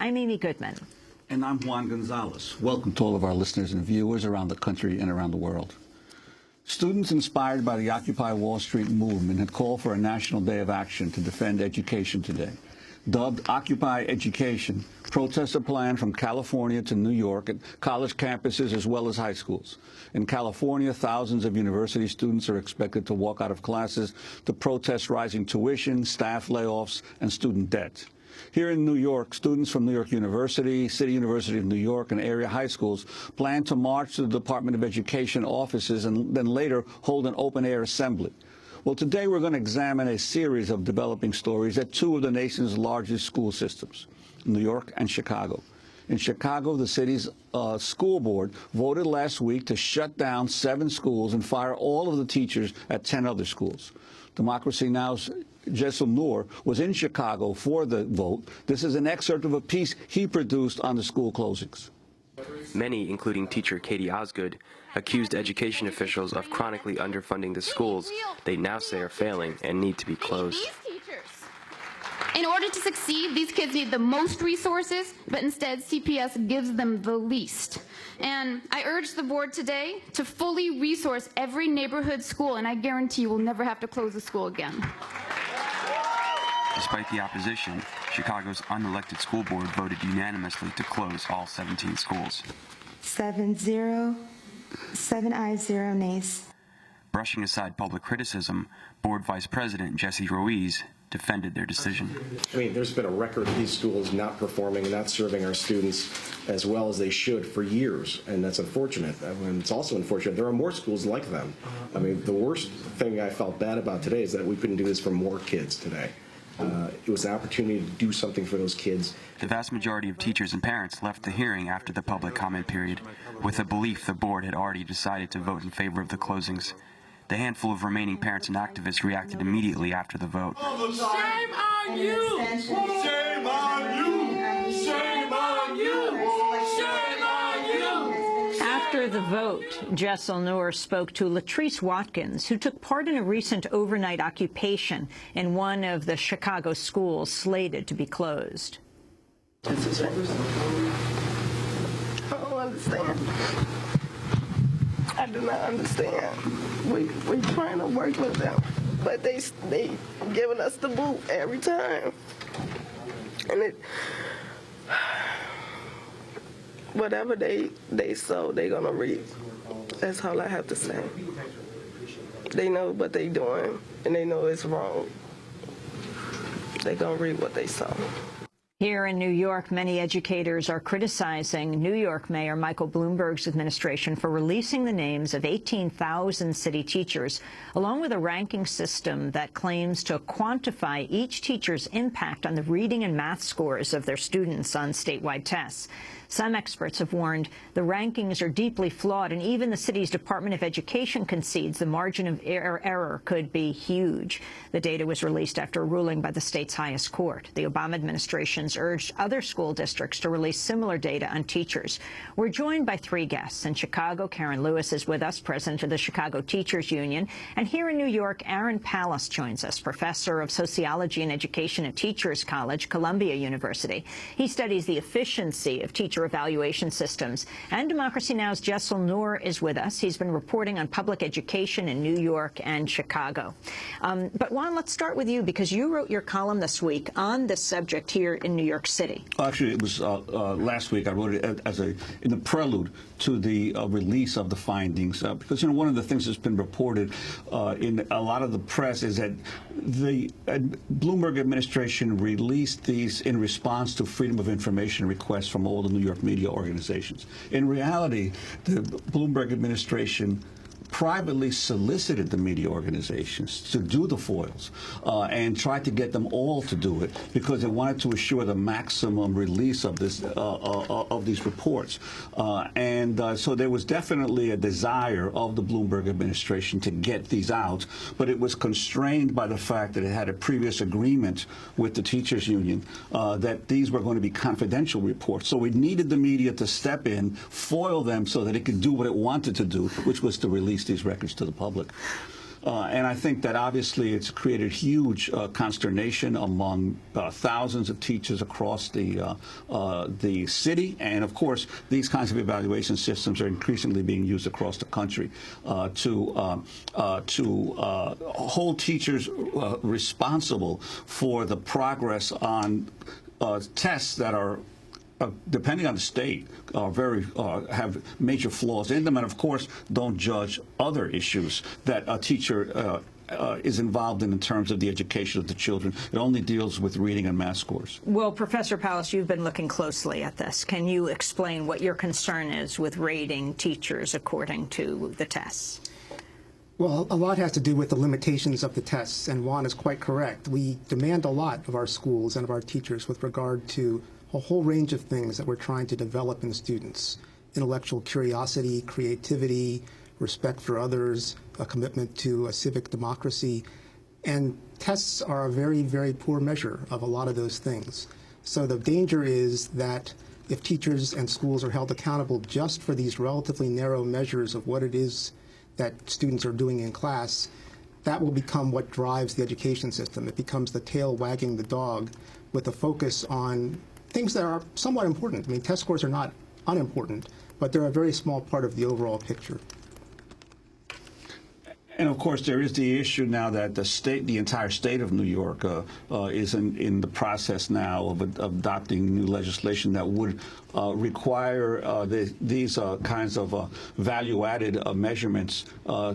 I'm Amy Goodman. And I'm Juan Gonzalez. Welcome to all of our listeners and viewers around the country and around the world. Students inspired by the Occupy Wall Street movement had called for a national day of action to defend education today. Dubbed Occupy Education, protests are planned from California to New York at college campuses as well as high schools. In California, thousands of university students are expected to walk out of classes to protest rising tuition, staff layoffs, and student debt. Here in New York, students from New York University, City University of New York, and area high schools plan to march to the Department of Education offices and then later hold an open-air assembly. Well, today we're going to examine a series of developing stories at two of the nation's largest school systems, New York and Chicago. In Chicago, the city's school board voted last week to shut down 7 schools and fire all of the teachers at 10 other schools. Democracy Now!'s Jaisal Noor was in Chicago for the vote. This is an excerpt of a piece he produced on the school closings. Many, including teacher Katie Osgood, accused education officials of chronically underfunding the schools they now say are failing and need to be closed. In order to succeed, these kids need the most resources, but instead CPS gives them the least. And I urge the board today to fully resource every neighborhood school, and I guarantee you will never have to close a school again. Despite the opposition, Chicago's unelected school board voted unanimously to close all 17 schools. 7-0, 7 ayes, 0 nays. Brushing aside public criticism, Board Vice President Jesse Ruiz defended their decision. I mean, there's been a record of these schools not performing and not serving our students as well as they should for years, and that's unfortunate. And it's also unfortunate there are more schools like them. I mean, the worst thing I felt bad about today is that we couldn't do this for more kids today. It was an opportunity to do something for those kids. The vast majority of teachers and parents left the hearing after the public comment period with the belief the board had already decided to vote in favor of the closings. The handful of remaining parents and activists reacted immediately after the vote. Shame on you! Shame on you! Shame on you! Shame on you! After the vote, Jaisal Noor spoke to Latrice Watkins, who took part in a recent overnight occupation in one of the Chicago schools slated to be closed. I don't understand. I do not understand. We're trying to work with them, but they giving us the boot every time. And whatever they sow, they're gonna reap. That's all I have to say. They know what they're doing, and they know it's wrong. They're gonna reap what they sow. Here in New York, many educators are criticizing New York Mayor Michael Bloomberg's administration for releasing the names of 18,000 city teachers, along with a ranking system that claims to quantify each teacher's impact on the reading and math scores of their students on statewide tests. Some experts have warned the rankings are deeply flawed, and even the city's Department of Education concedes the margin of error could be huge. The data was released after a ruling by the state's highest court. The Obama administration's urged other school districts to release similar data on teachers. We're joined by 3 guests. In Chicago, Karen Lewis is with us, president of the Chicago Teachers Union. And here in New York, Aaron Pallas joins us, professor of sociology and education at Teachers College, Columbia University. He studies the efficiency of teacher evaluation systems. And Democracy Now!'s Jaisal Noor is with us. He's been reporting on public education in New York and Chicago. But Juan, let's start with you, because you wrote your column this week on this subject here in New York City. Actually, it was last week. I wrote it as in the prelude to the release of the findings, because one of the things that's been reported in a lot of the press is that the Bloomberg administration released these in response to freedom of information requests from all the New York media organizations. In reality, the Bloomberg administration privately solicited the media organizations to do the FOILs and tried to get them all to do it because they wanted to assure the maximum release of this of these reports. So there was definitely a desire of the Bloomberg administration to get these out, but it was constrained by the fact that it had a previous agreement with the teachers union that these were going to be confidential reports. So we needed the media to step in, foil them so that it could do what it wanted to do, which was to release these records to the public. And I think that obviously it's created huge consternation among thousands of teachers across the city. And of course, these kinds of evaluation systems are increasingly being used across the country to hold teachers responsible for the progress on tests that are, depending on the state, have major flaws in them, and of course don't judge other issues that a teacher is involved in terms of the education of the children. It only deals with reading and math scores. Well, Professor Pallas, you've been looking closely at this. Can you explain what your concern is with rating teachers according to the tests? Well, a lot has to do with the limitations of the tests, and Juan is quite correct. We demand a lot of our schools and of our teachers with regard to a whole range of things that we're trying to develop in students: intellectual curiosity, creativity, respect for others, a commitment to a civic democracy. And tests are a very, very poor measure of a lot of those things. So the danger is that if teachers and schools are held accountable just for these relatively narrow measures of what it is that students are doing in class, that will become what drives the education system. It becomes the tail wagging the dog, with a focus on things that are somewhat important. I mean, test scores are not unimportant, but they're a very small part of the overall picture. And of course, there is the issue now that the entire state of New York is in the process now of adopting new legislation that would require these kinds of value-added measurements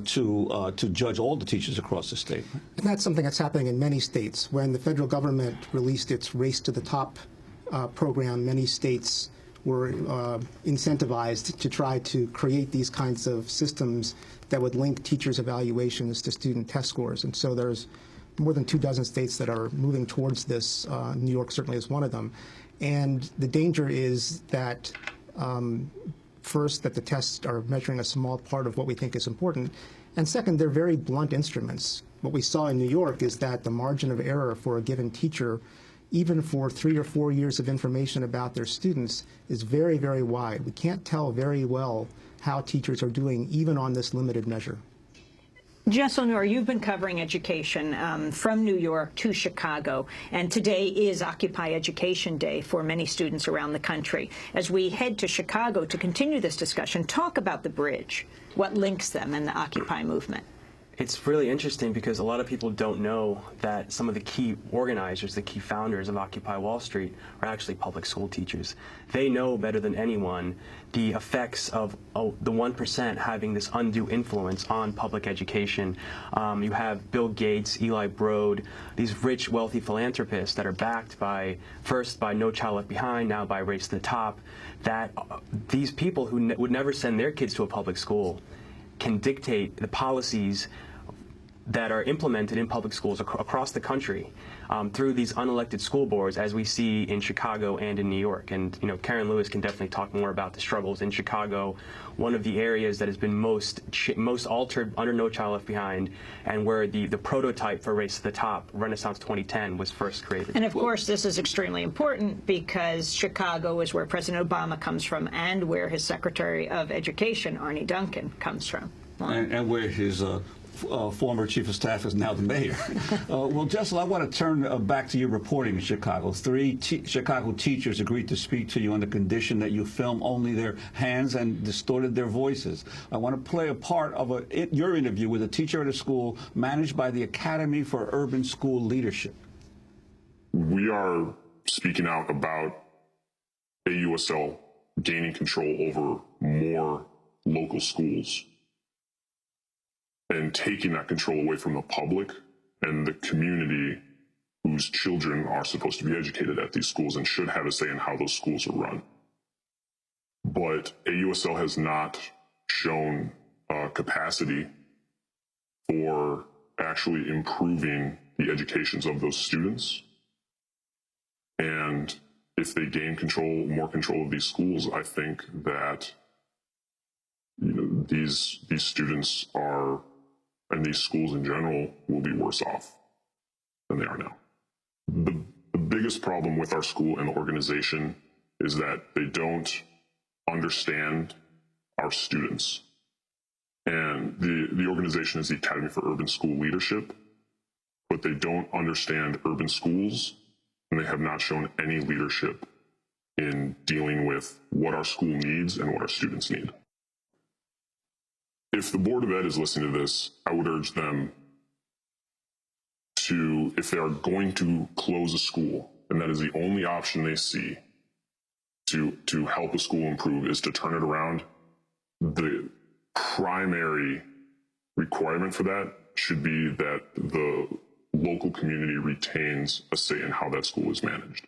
to judge all the teachers across the state. And that's something that's happening in many states. When the federal government released its Race to the Top program, many states were incentivized to try to create these kinds of systems that would link teachers' evaluations to student test scores. And so there's more than 24 states that are moving towards this. New York certainly is one of them. And the danger is that, first, that the tests are measuring a small part of what we think is important. And second, they're very blunt instruments. What we saw in New York is that the margin of error for a given teacher, even for 3 or 4 years of information about their students, is very, very wide. We can't tell very well how teachers are doing, even on this limited measure. Jaisal Noor, you've been covering education from New York to Chicago, and today is Occupy Education Day for many students around the country. As we head to Chicago to continue this discussion, talk about the bridge, what links them and the Occupy movement. It's really interesting because a lot of people don't know that some of the key organizers, the key founders of Occupy Wall Street are actually public school teachers. They know better than anyone the effects of the 1% having this undue influence on public education. You have Bill Gates, Eli Broad, these rich, wealthy philanthropists that are backed by, first by No Child Left Behind, now by Race to the Top, that these people who would never send their kids to a public school can dictate the policies that are implemented in public schools across the country through these unelected school boards, as we see in Chicago and in New York. And Karen Lewis can definitely talk more about the struggles in Chicago, one of the areas that has been most altered under No Child Left Behind, and where the prototype for Race to the Top, Renaissance 2010, was first created. And of course, this is extremely important because Chicago is where President Obama comes from and where his Secretary of Education, Arne Duncan, comes from. And where his former chief of staff is now the mayor. Well, Jaisal, I want to turn back to your reporting in Chicago. 3 Chicago teachers agreed to speak to you on the condition that you film only their hands and distorted their voices. I want to play a part of your interview with a teacher at a school managed by the Academy for Urban School Leadership. We are speaking out about AUSL gaining control over more local schools and taking that control away from the public and the community whose children are supposed to be educated at these schools and should have a say in how those schools are run. But AUSL has not shown capacity for actually improving the educations of those students. And if they gain more control of these schools, I think that these students are, and these schools in general, will be worse off than they are now. The biggest problem with our school and the organization is that they don't understand our students. And the organization is the Academy for Urban School Leadership, but they don't understand urban schools, and they have not shown any leadership in dealing with what our school needs and what our students need. If the Board of Ed is listening to this, I would urge them to, if they are going to close a school, and that is the only option they see to help a school improve, is to turn it around. The primary requirement for that should be that the local community retains a say in how that school is managed.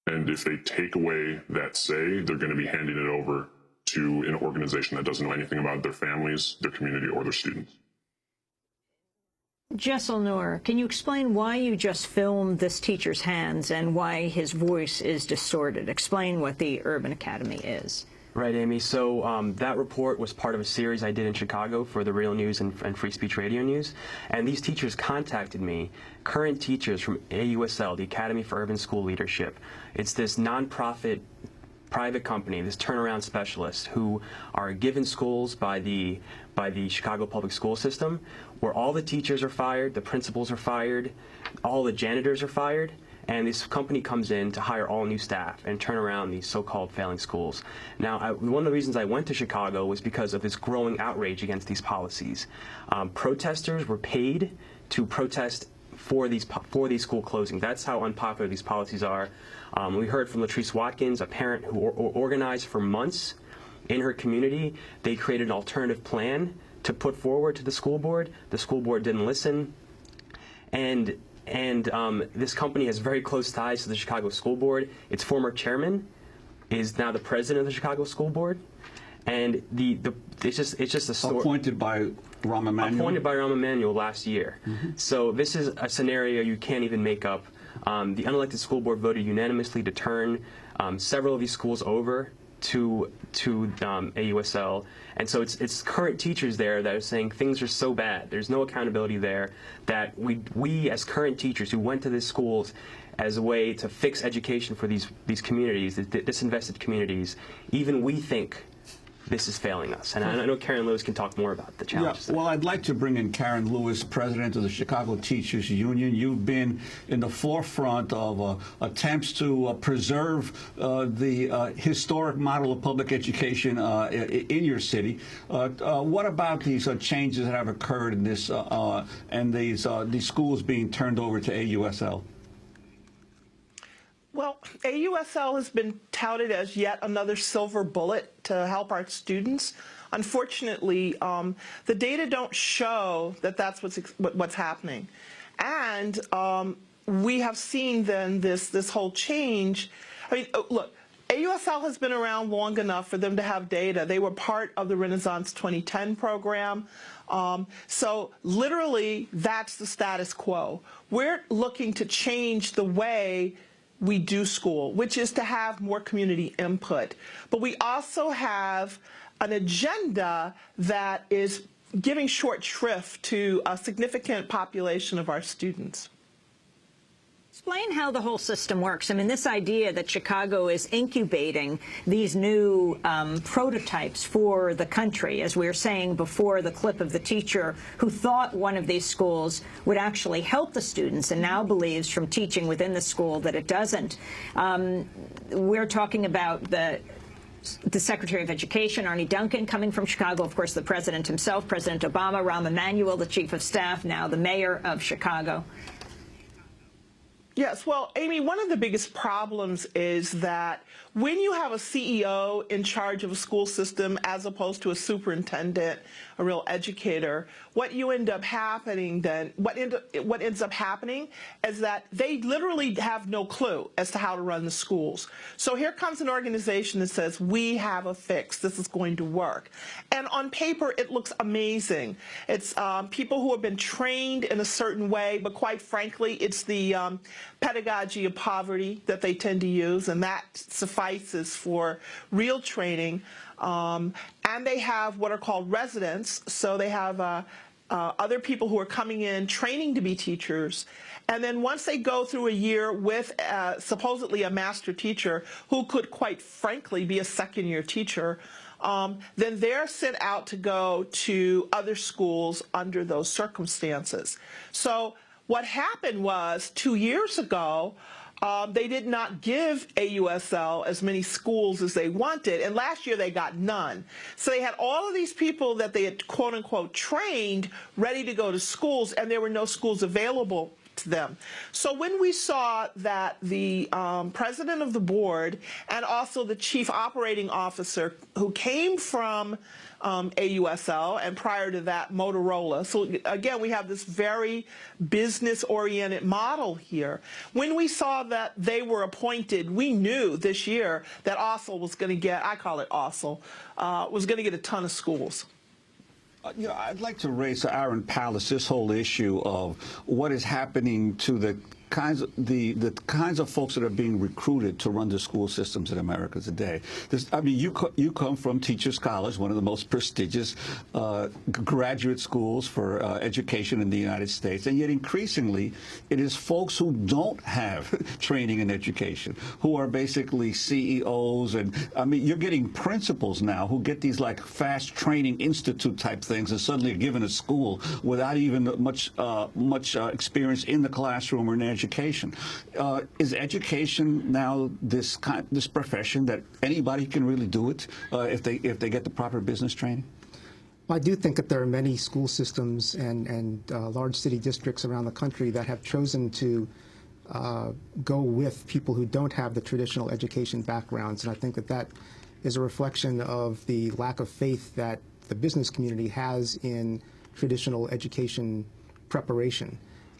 And if they take away that say, they're going to be handing it over to an organization that doesn't know anything about their families, their community, or their students. Jaisal Noor, can you explain why you just filmed this teacher's hands and why his voice is distorted? Explain what the Urban Academy is. Right, Amy. So that report was part of a series I did in Chicago for the Real News and Free Speech Radio News. And these teachers contacted me, current teachers from AUSL, the Academy for Urban School Leadership. It's this nonprofit private company, this turnaround specialist, who are given schools by the Chicago public school system, where all the teachers are fired, the principals are fired, all the janitors are fired, and this company comes in to hire all new staff and turn around these so-called failing schools. Now, one of the reasons I went to Chicago was because of this growing outrage against these policies. Protesters were paid to protest for these school closings. That's how unpopular these policies are. We heard from Latrice Watkins, a parent who organized for months in her community. They created an alternative plan to put forward to the school board. The school board didn't listen. And this company has very close ties to the Chicago School Board. Its former chairman is now the president of the Chicago School Board. And it's just a story. Appointed by Rahm Emanuel? Appointed by Rahm Emanuel last year. Mm-hmm. So this is a scenario you can't even make up. The unelected school board voted unanimously to turn several of these schools over to AUSL, and so it's current teachers there that are saying things are so bad, there's no accountability there, that we as current teachers who went to these schools as a way to fix education for these communities, the disinvested communities, even we think this is failing us. And I know Karen Lewis can talk more about the challenges. Yeah, well, I'd like to bring in Karen Lewis, president of the Chicago Teachers Union. You've been in the forefront of attempts to preserve the historic model of public education in your city. What about these changes that have occurred in this and these schools being turned over to AUSL? Well, AUSL has been touted as yet another silver bullet to help our students. Unfortunately, the data don't show that that's what's happening. And we have seen then this whole change. I mean, look, AUSL has been around long enough for them to have data. They were part of the Renaissance 2010 program. So literally, that's the status quo. We're looking to change the way we do school, which is to have more community input. But we also have an agenda that is giving short shrift to a significant population of our students. Explain how the whole system works. I mean, this idea that Chicago is incubating these new prototypes for the country, as we were saying before the clip of the teacher who thought one of these schools would actually help the students and now believes from teaching within the school that it doesn't. We're talking about the Secretary of Education, Arne Duncan, coming from Chicago, of course, the president himself, President Obama, Rahm Emanuel, the chief of staff, now the mayor of Chicago. Yes, well, Amy, one of the biggest problems is that when you have a CEO in charge of a school system as opposed to a superintendent, a real educator, what ends up happening is that they literally have no clue as to how to run the schools. So here comes an organization that says, we have a fix, this is going to work. And on paper, it looks amazing. It's people who have been trained in a certain way, but quite frankly, it's the pedagogy of poverty that they tend to use, and that suffices for real training. And they have what are called residents, so they have other people who are coming in training to be teachers, and then once they go through a year with supposedly a master teacher who could quite frankly be a second-year teacher, then they're sent out to go to other schools under those circumstances. So what happened was 2 years ago, they did not give AUSL as many schools as they wanted, and last year they got none. So they had all of these people that they had quote-unquote trained ready to go to schools, and there were no schools available to them. So when we saw that the president of the board and also the chief operating officer, who came from AUSL, and prior to that Motorola. So again, we have this very business-oriented model here. When we saw that they were appointed, we knew this year that AUSL was going to get, I call it AUSL, was going to get a ton of schools. You know, I'd like to raise to Aaron Pallas this whole issue of what is happening to the kinds of folks that are being recruited to run the school systems in America today. I mean, you come from Teachers College, one of the most prestigious graduate schools for education in the United States, and yet increasingly it is folks who don't have training in education, who are basically CEOs, and I mean, you're getting principals now who get these like fast training institute type things and suddenly are given a school without even much experience in the classroom or in education. Is education now this profession that anybody can really do it if they get the proper business training? Well, I do think that there are many school systems and large city districts around the country that have chosen to go with people who don't have the traditional education backgrounds, and I think that that is a reflection of the lack of faith that the business community has in traditional education preparation.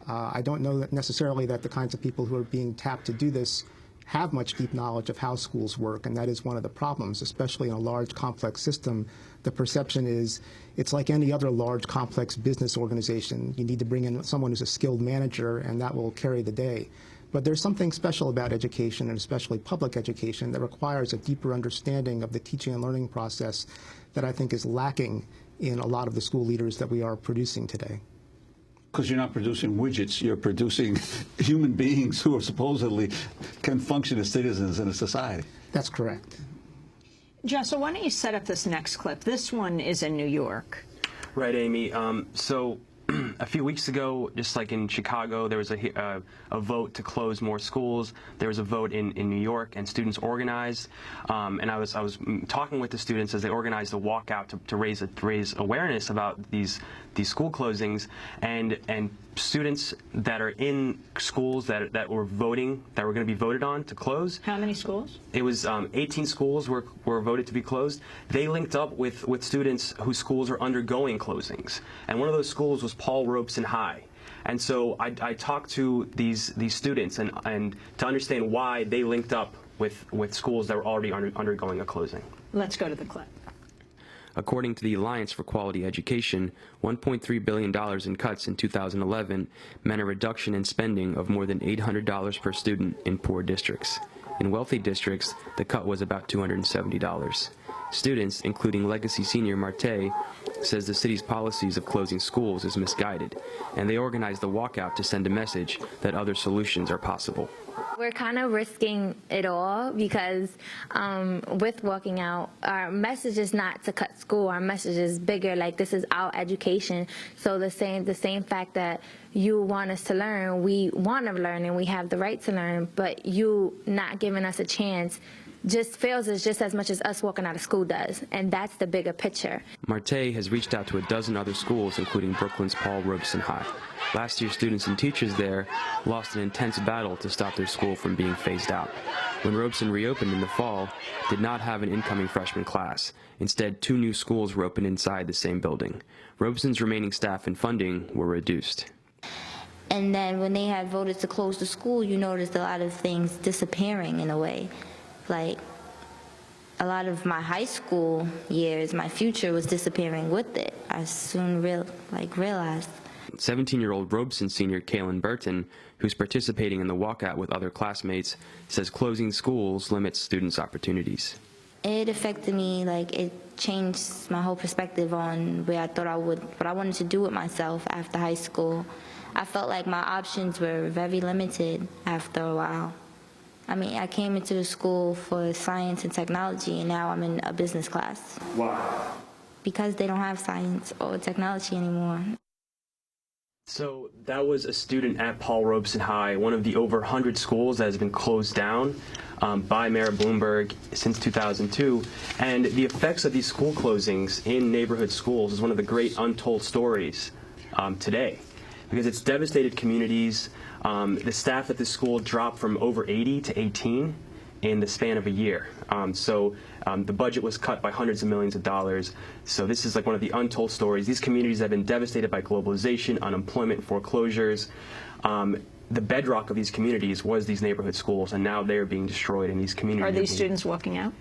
I don't know that necessarily that the kinds of people who are being tapped to do this have much deep knowledge of how schools work, and that is one of the problems, especially in a large, complex system. The perception is it's like any other large, complex business organization. You need to bring in someone who's a skilled manager, and that will carry the day. But there's something special about education, and especially public education, that requires a deeper understanding of the teaching and learning process that I think is lacking in a lot of the school leaders that we are producing today. Because you're not producing widgets, you're producing human beings who are supposedly can function as citizens in a society. That's correct. Jaisal, why don't you set up this next clip? This one is in New York. Right, Amy. So a few weeks ago, just like in Chicago, there was a vote to close more schools. There was a vote in New York, and students organized. And I was talking with the students as they organized a walkout to raise awareness about these school closings, and students that are in schools that were voting, that were going to be voted on to close. How many schools? It was 18 schools were voted to be closed. They linked up with students whose schools are undergoing closings, and one of those schools was Paul Robeson High. And so I talked to these students and to understand why they linked up with schools that were already undergoing a closing. Let's go to the clip. According to the Alliance for Quality Education, $1.3 billion in cuts in 2011 meant a reduction in spending of more than $800 per student in poor districts. In wealthy districts, the cut was about $270. Students, including Legacy senior Marte, says the city's policies of closing schools is misguided, and they organized the walkout to send a message that other solutions are possible. We're kind of risking it all because with walking out, our message is not to cut school. Our message is bigger, like this is our education. So the same fact that you want us to learn, we want to learn and we have the right to learn, but you not giving us a chance just fails us just as much as us walking out of school does, and that's the bigger picture. Marte has reached out to a dozen other schools, including Brooklyn's Paul Robeson High. Last year, students and teachers there lost an intense battle to stop their school from being phased out. When Robeson reopened in the fall, it did not have an incoming freshman class. Instead, 2 new schools were opened inside the same building. Robeson's remaining staff and funding were reduced. And then when they had voted to close the school, you noticed a lot of things disappearing in a way. Like, a lot of my high school years, my future was disappearing with it. I soon realized. 17-year-old Robeson senior Kaylin Burton, who's participating in the walkout with other classmates, says closing schools limits students' opportunities. It affected me, like it changed my whole perspective on where I thought I would, what I wanted to do with myself after high school. I felt like my options were very limited after a while. I mean, I came into the school for science and technology, and now I'm in a business class. Why? Because they don't have science or technology anymore. So that was a student at Paul Robeson High, one of the over 100 schools that has been closed down by Mayor Bloomberg since 2002. And the effects of these school closings in neighborhood schools is one of the great untold stories today, because it's devastated communities. The staff at the school dropped from over 80 to 18 in the span of a year. The budget was cut by hundreds of millions of dollars. So this is like one of the untold stories. These communities have been devastated by globalization, unemployment, foreclosures. The bedrock of these communities was these neighborhood schools, and now they're being destroyed in these communities. Are these students walking out?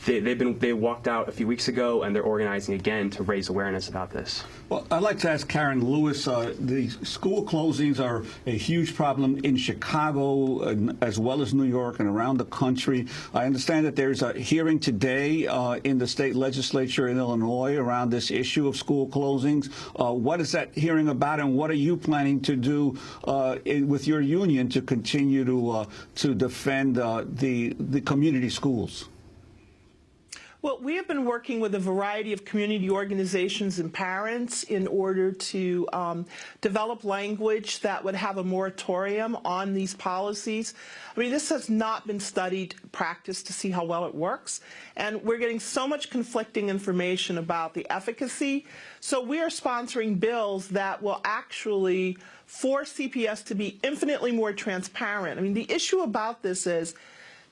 They walked out a few weeks ago, and they're organizing again to raise awareness about this. Well, I'd like to ask Karen Lewis, the school closings are a huge problem in Chicago as well as New York and around the country. I understand that there's a hearing today in the state legislature in Illinois around this issue of school closings. What is that hearing about, and what are you planning to do with your union to continue to defend the community schools? Well, we have been working with a variety of community organizations and parents in order to develop language that would have a moratorium on these policies. I mean, this has not been studied, practiced to see how well it works, and we're getting so much conflicting information about the efficacy. So we are sponsoring bills that will actually force CPS to be infinitely more transparent. I mean, the issue about this is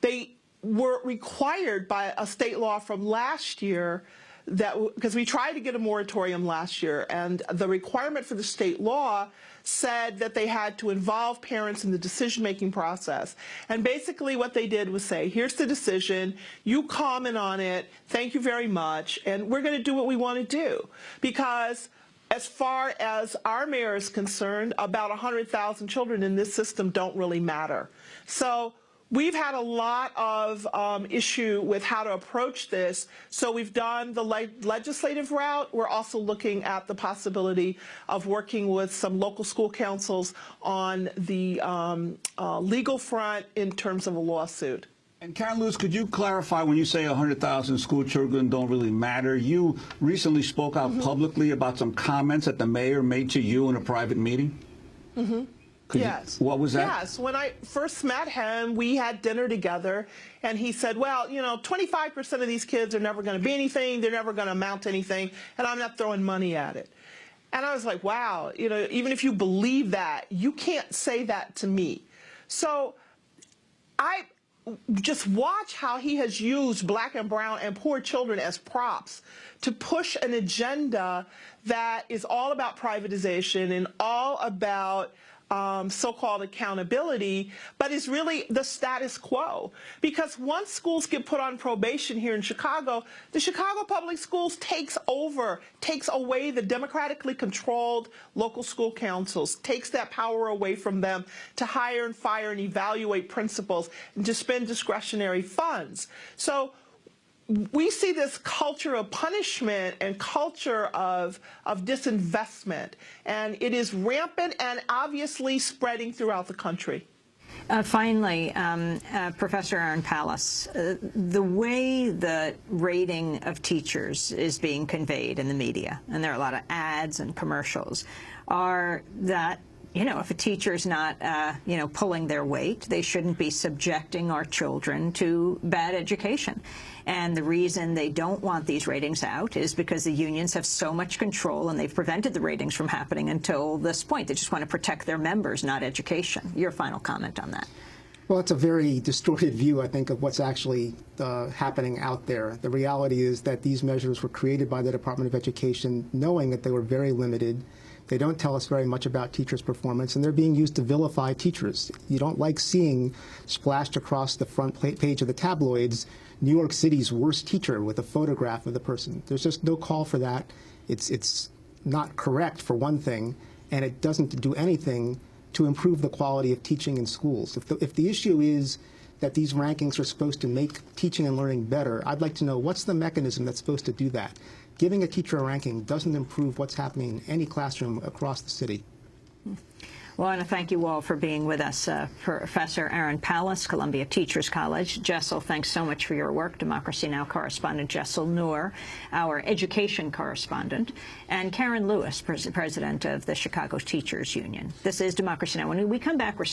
they were required by a state law from last year, that because we tried to get a moratorium last year, and the requirement for the state law said that they had to involve parents in the decision-making process. And basically what they did was say, here's the decision, you comment on it, thank you very much, and we're going to do what we want to do. Because as far as our mayor is concerned, about 100,000 children in this system don't really matter. So we've had a lot of issue with how to approach this. So we've done the legislative route. We're also looking at the possibility of working with some local school councils on the legal front in terms of a lawsuit. And Karen Lewis, could you clarify when you say 100,000 school children don't really matter? You recently spoke out publicly about some comments that the mayor made to you in a private meeting? Yes. What was that? Yes. When I first met him, we had dinner together, and he said, well, you know, 25% of these kids are never going to be anything, they're never going to amount to anything, and I'm not throwing money at it. And I was like, wow, you know, even if you believe that, you can't say that to me. So I just watch how he has used black and brown and poor children as props to push an agenda that is all about privatization and all about so-called accountability, but is really the status quo. Because once schools get put on probation here in Chicago, the Chicago Public Schools takes away the democratically controlled local school councils, takes that power away from them to hire and fire and evaluate principals and to spend discretionary funds. So we see this culture of punishment and culture of disinvestment, and it is rampant and obviously spreading throughout the country. Finally, Professor Aaron Pallas, the way the rating of teachers is being conveyed in the media, and there are a lot of ads and commercials, are that, you know, if a teacher's not, you know, pulling their weight, they shouldn't be subjecting our children to bad education. And the reason they don't want these ratings out is because the unions have so much control, and they've prevented the ratings from happening until this point. They just want to protect their members, not education. Your final comment on that? Well, it's a very distorted view, I think, of what's actually happening out there. The reality is that these measures were created by the Department of Education knowing that they were very limited. They don't tell us very much about teachers' performance, and they're being used to vilify teachers. You don't like seeing splashed across the front page of the tabloids New York City's worst teacher with a photograph of the person. There's just no call for that. It's not correct, for one thing, and it doesn't do anything to improve the quality of teaching in schools. If the issue is that these rankings are supposed to make teaching and learning better, I'd like to know what's the mechanism that's supposed to do that. Giving a teacher a ranking doesn't improve what's happening in any classroom across the city. Well, I want to thank you all for being with us. Professor Aaron Pallas, Columbia Teachers College. Jaisal, thanks so much for your work. Democracy Now! Correspondent Jaisal Noor, our education correspondent, and Karen Lewis, president of the Chicago Teachers Union. This is Democracy Now! When we come back, we're